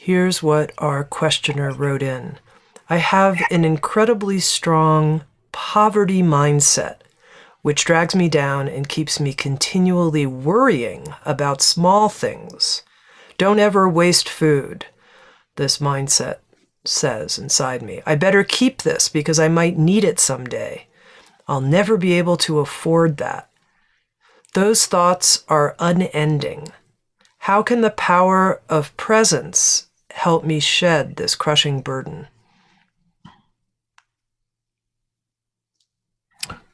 Here's what our questioner wrote in. I have an incredibly strong poverty mindset, which drags me down and keeps me continually worrying about small things. Don't ever waste food, this mindset says inside me. I better keep this because I might need it someday. I'll never be able to afford that. Those thoughts are unending. How can the power of presence help me shed this crushing burden?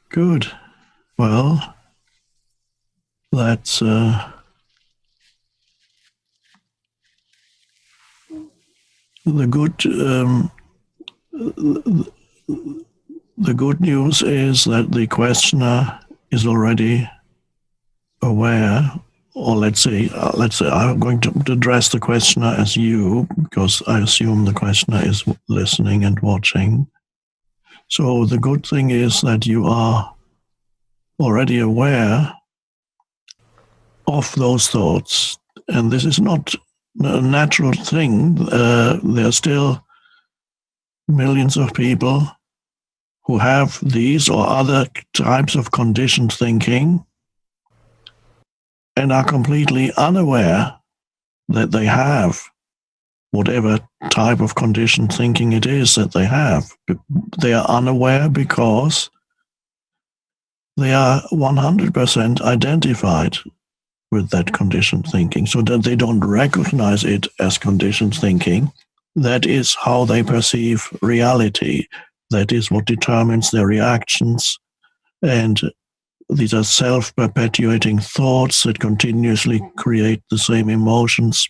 Good. Well, that's the good news is that the questioner is already aware, or let's say I'm going to address the questioner as you, because I assume the questioner is listening and watching. So the good thing is that you are already aware of those thoughts, and this is not a natural thing. There are still millions of people who have these or other types of conditioned thinking and are completely unaware that they have whatever type of conditioned thinking it is that they have. They are unaware because they are 100% identified with that conditioned thinking, so that they don't recognize it as conditioned thinking. That is how they perceive reality. That is what determines their reactions. And these are self-perpetuating thoughts that continuously create the same emotions.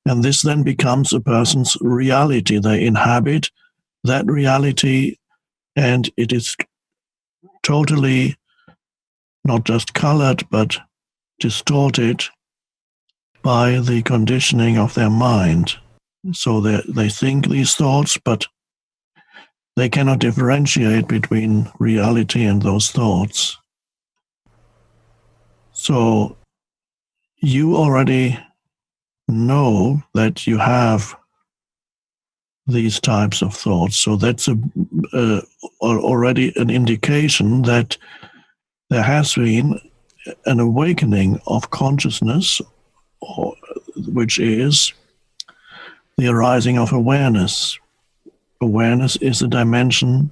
And this then becomes a person's reality. They inhabit that reality, and it is totally not just colored, but distorted by the conditioning of their mind. So they think these thoughts, but they cannot differentiate between reality and those thoughts. So you already know that you have these types of thoughts. So that's already an indication that there has been an awakening of consciousness, which is the arising of awareness. Awareness is a dimension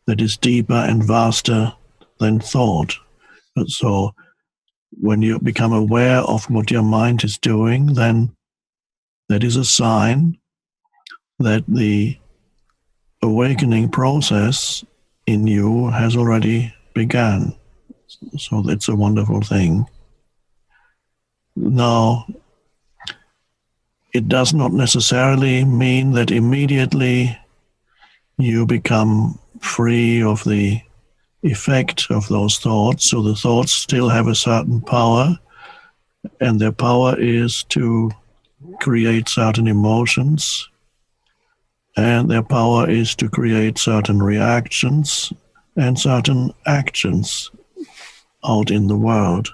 that is deeper and vaster than thought. So when you become aware of what your mind is doing, then that is a sign that the awakening process in you has already begun. So that's a wonderful thing. Now, it does not necessarily mean that immediately you become free of the effect of those thoughts. So the thoughts still have a certain power, and their power is to create certain emotions, and their power is to create certain reactions and certain actions out in the world.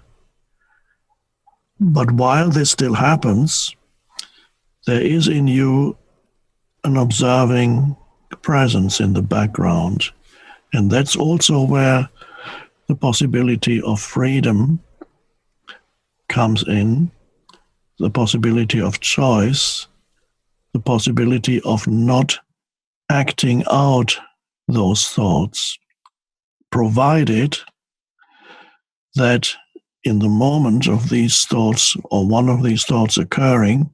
But while this still happens, there is in you an observing presence in the background. And that's also where the possibility of freedom comes in, the possibility of choice, the possibility of not acting out those thoughts, provided that in the moment of these thoughts, or one of these thoughts occurring,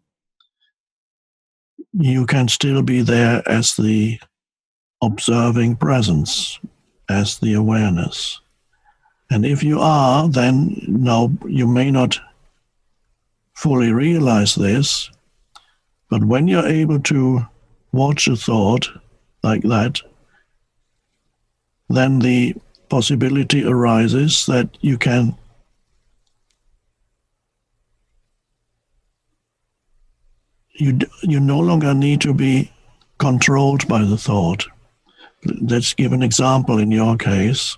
you can still be there as the observing presence, as the awareness. And if you are, then now you may not fully realize this, but when you're able to watch a thought like that, then the possibility arises that you no longer need to be controlled by the thought. Let's give an example in your case.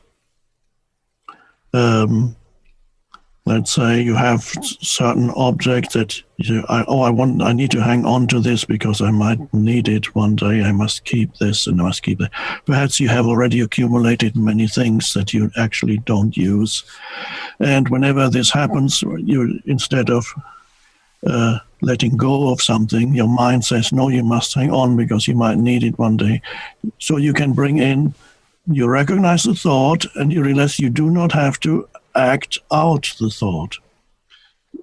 Let's say you have certain objects that I need to hang on to this because I might need it one day. I must keep this and I must keep that. Perhaps you have already accumulated many things that you actually don't use. And whenever this happens, you, instead of letting go of something, your mind says, no, you must hang on because you might need it one day. So you can bring in, you recognize the thought and you realize you do not have to act out the thought.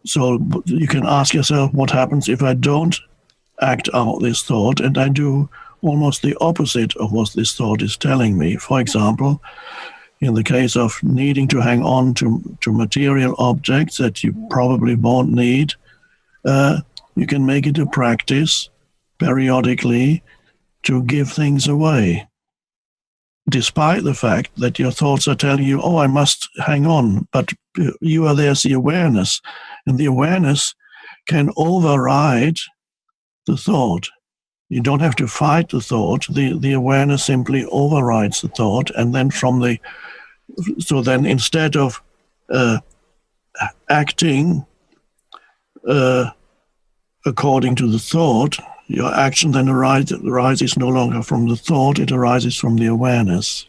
So you can ask yourself, what happens if I don't act out this thought and I do almost the opposite of what this thought is telling me? For example, in the case of needing to hang on to material objects that you probably won't need, you can make it a practice periodically to give things away, despite the fact that your thoughts are telling you, oh, I must hang on, but you are there's the awareness, and the awareness can override the thought. You don't have to fight the thought. The awareness simply overrides the thought, and then so then instead of acting according to the thought, your action then arises no longer from the thought, it arises from the awareness.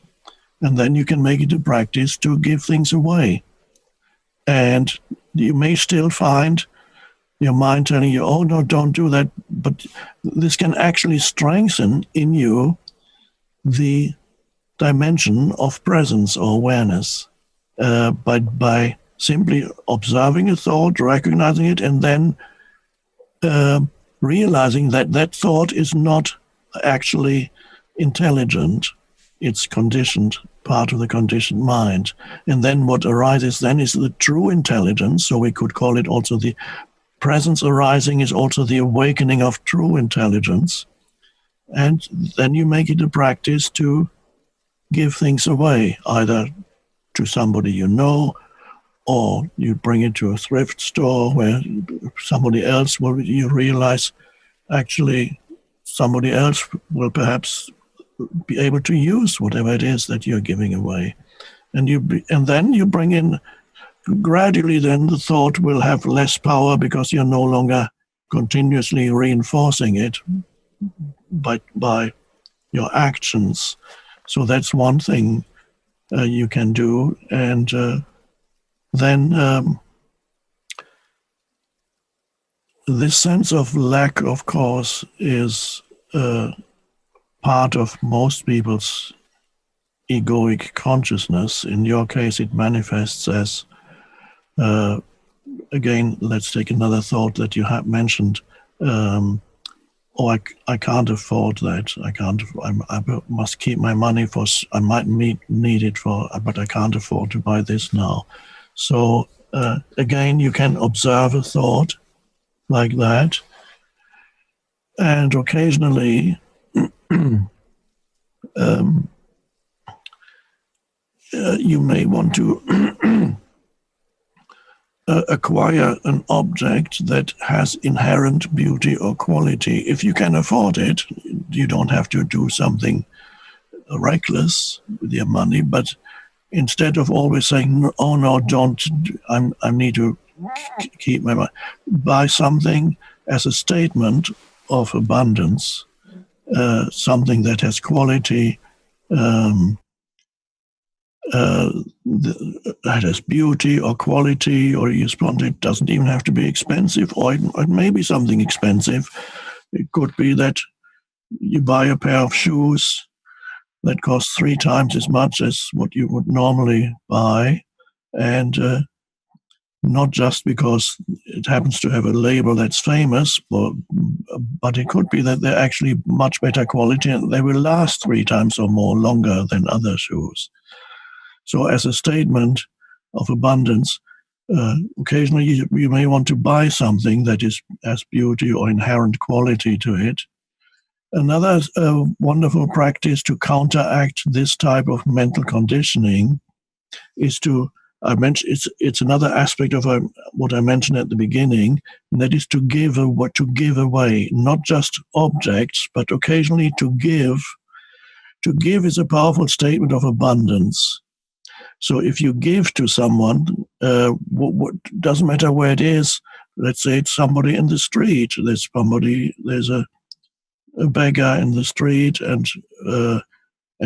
And then you can make it a practice to give things away. And you may still find your mind telling you, oh, no, don't do that. But this can actually strengthen in you the dimension of presence or awareness by simply observing a thought, recognizing it, and then realizing that that thought is not actually intelligent. It's conditioned, part of the conditioned mind. And then what arises then is the true intelligence. So we could call it also the presence arising is also the awakening of true intelligence. And then you make it a practice to give things away, either to somebody you know, or you bring it to a thrift store where somebody else will, you realize actually somebody else will perhaps be able to use whatever it is that you're giving away. And then you bring in, gradually then the thought will have less power because you're no longer continuously reinforcing it by your actions. So that's one thing you can do. And then this sense of lack, of course, is part of most people's egoic consciousness. In your case, it manifests as, again, let's take another thought that you have mentioned. I can't afford that. I must keep my money for, I might need it for, but I can't afford to buy this now. So again, you can observe a thought like that. And occasionally, you may want to acquire an object that has inherent beauty or quality. If you can afford it, you don't have to do something reckless with your money, but instead of always saying, oh no, don't, I need to keep my money, buy something as a statement of abundance, something that has quality, that has beauty or quality, or you respond, it doesn't even have to be expensive, or it may be something expensive. It could be that you buy a pair of shoes that cost 3 times as much as what you would normally buy, and not just because it happens to have a label that's famous, but it could be that they're actually much better quality and they will last 3 times or more longer than other shoes. So as a statement of abundance, occasionally you may want to buy something that has beauty or inherent quality to it. Another wonderful practice to counteract this type of mental conditioning is to, I mentioned, it's another aspect of what I mentioned at the beginning, and that is to give away, not just objects, but occasionally to give. To give is a powerful statement of abundance. So if you give to someone, What doesn't matter where it is. Let's say it's somebody in the street. There's a beggar in the street, and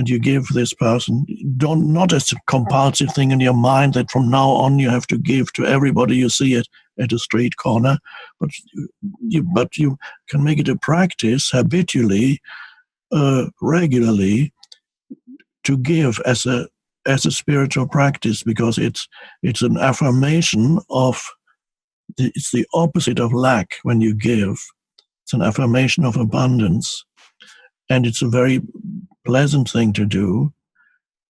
you give this person, not as a compulsive thing in your mind that from now on you have to give to everybody you see at a street corner, but you can make it a practice habitually, regularly, to give as a spiritual practice, because it's an affirmation of it's the opposite of lack. When you give, it's an affirmation of abundance, and it's a very pleasant thing to do.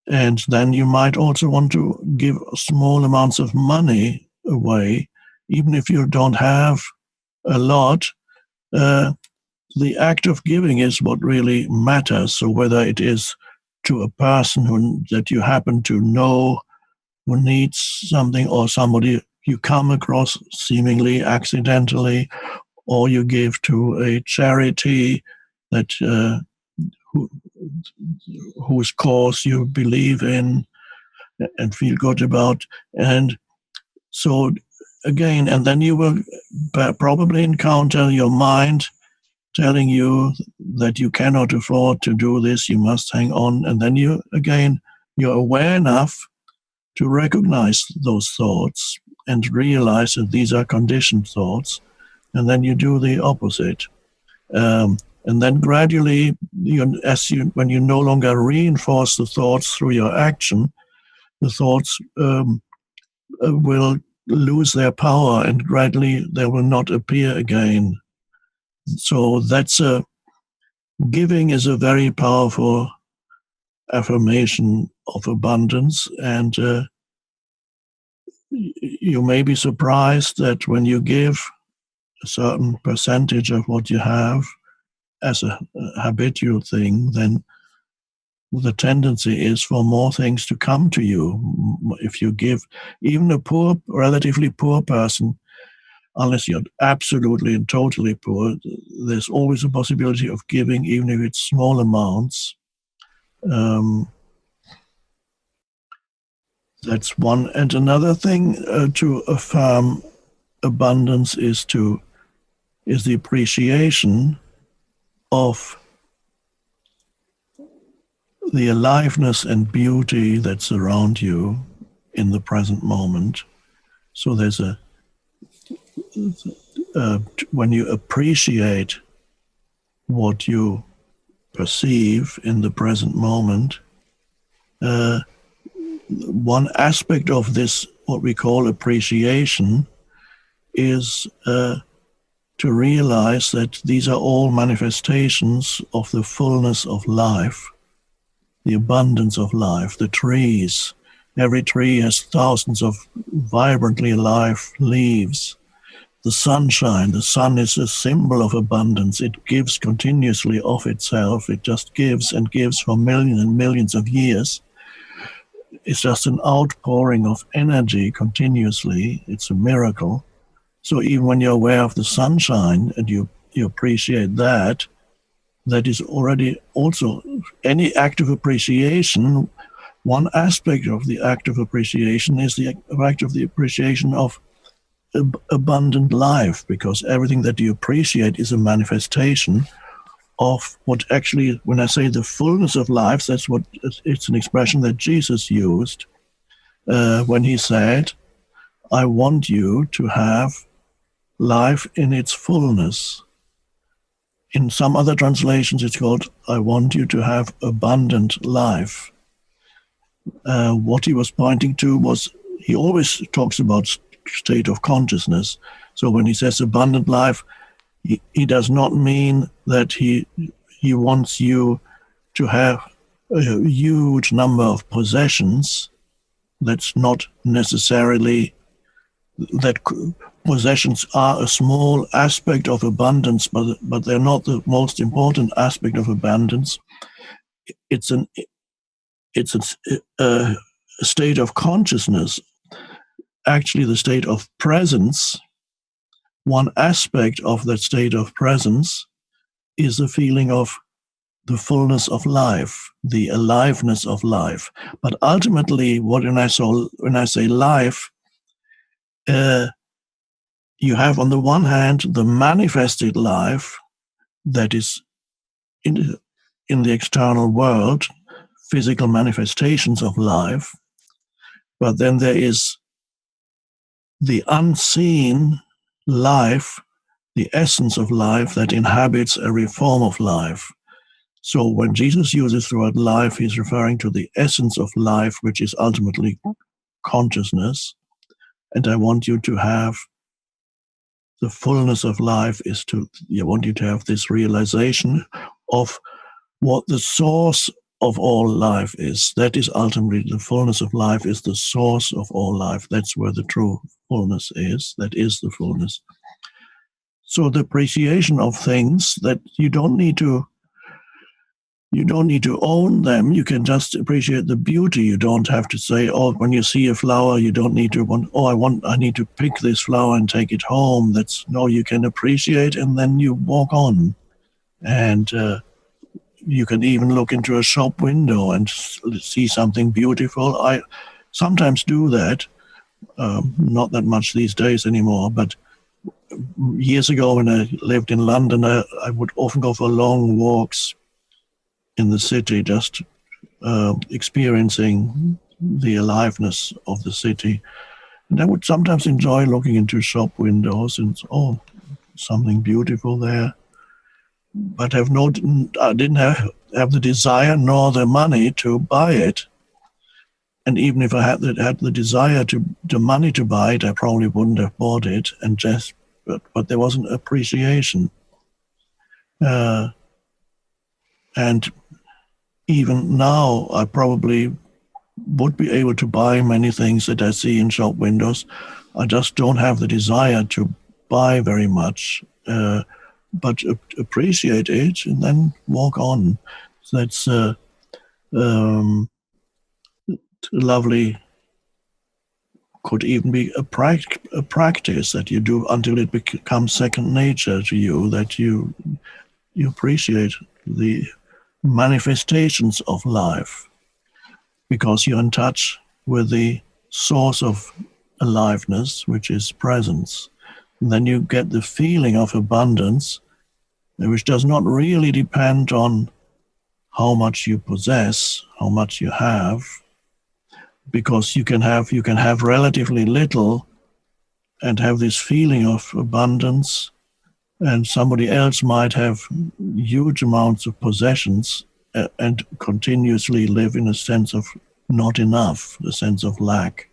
And then you might also want to give small amounts of money away, even if you don't have a lot. The act of giving is what really matters. So whether it is to a person that you happen to know who needs something, or somebody you come across seemingly accidentally, or you give to a charity that whose cause you believe in and feel good about. And so again, and then you will probably encounter your mind telling you that you cannot afford to do this, you must hang on. And then you're aware enough to recognize those thoughts and realize that these are conditioned thoughts. And then you do the opposite. And then gradually, when you no longer reinforce the thoughts through your action, the thoughts will lose their power, and gradually they will not appear again. So giving is a very powerful affirmation of abundance, and you may be surprised that when you give a certain percentage of what you have as a habitual thing, then the tendency is for more things to come to you. If you give, even a relatively poor person, unless you're absolutely and totally poor, there's always a possibility of giving, even if it's small amounts. That's one. And another thing to affirm abundance is the appreciation of the aliveness and beauty that's around you in the present moment. So there's when you appreciate what you perceive in the present moment, one aspect of this, what we call appreciation, is to realize that these are all manifestations of the fullness of life, the abundance of life. The trees, every tree has thousands of vibrantly alive leaves. The sunshine, the sun is a symbol of abundance. It gives continuously of itself. It just gives and gives for millions and millions of years. It's just an outpouring of energy continuously. It's a miracle. So even when you're aware of the sunshine and you appreciate that is already also any act of appreciation. One aspect of the act of appreciation is the act of the appreciation of abundant life, because everything that you appreciate is a manifestation of what actually, when I say the fullness of life, it's an expression that Jesus used when he said, I want you to have life in its fullness. In some other translations, it's called, I want you to have abundant life. What he was pointing to was, he always talks about state of consciousness. So when he says abundant life, he does not mean that he wants you to have a huge number of possessions. That's not necessarily, that possessions are a small aspect of abundance, but they're not the most important aspect of abundance. It's a state of consciousness, actually the state of presence. One aspect of that state of presence is the feeling of the fullness of life, the aliveness of life. But ultimately, when I say life, you have on the one hand the manifested life that is in the external world, physical manifestations of life, but then there is the unseen life, the essence of life that inhabits every form of life. So when Jesus uses the word life, he's referring to the essence of life, which is ultimately consciousness. And I want you to have the fullness of life I want you to have this realization of what the source of all life is. That is ultimately the fullness of life is the source of all life. That's where the true fullness is. That is the fullness. So the appreciation of things that you don't need to own them. You can just appreciate the beauty. You don't have to say, oh, when you see a flower, you don't need to I need to pick this flower and take it home. No, you can appreciate and then you walk on. And you can even look into a shop window and see something beautiful. I sometimes do that, not that much these days anymore, but years ago when I lived in London, I would often go for long walks in the city, just experiencing the aliveness of the city. And I would sometimes enjoy looking into shop windows and, oh, something beautiful there. But I didn't have the desire nor the money to buy it. And even if I had the desire the money to buy it, I probably wouldn't have bought it. But there was an appreciation. And even now, I probably would be able to buy many things that I see in shop windows. I just don't have the desire to buy very much, but appreciate it and then walk on. So that's lovely. Could even be a practice that you do until it becomes second nature to you, that you appreciate the manifestations of life because you're in touch with the source of aliveness, which is presence. And then you get the feeling of abundance, which does not really depend on how much you possess, how much you have, because you can have relatively little and have this feeling of abundance, and somebody else might have huge amounts of possessions and continuously live in a sense of not enough, a sense of lack.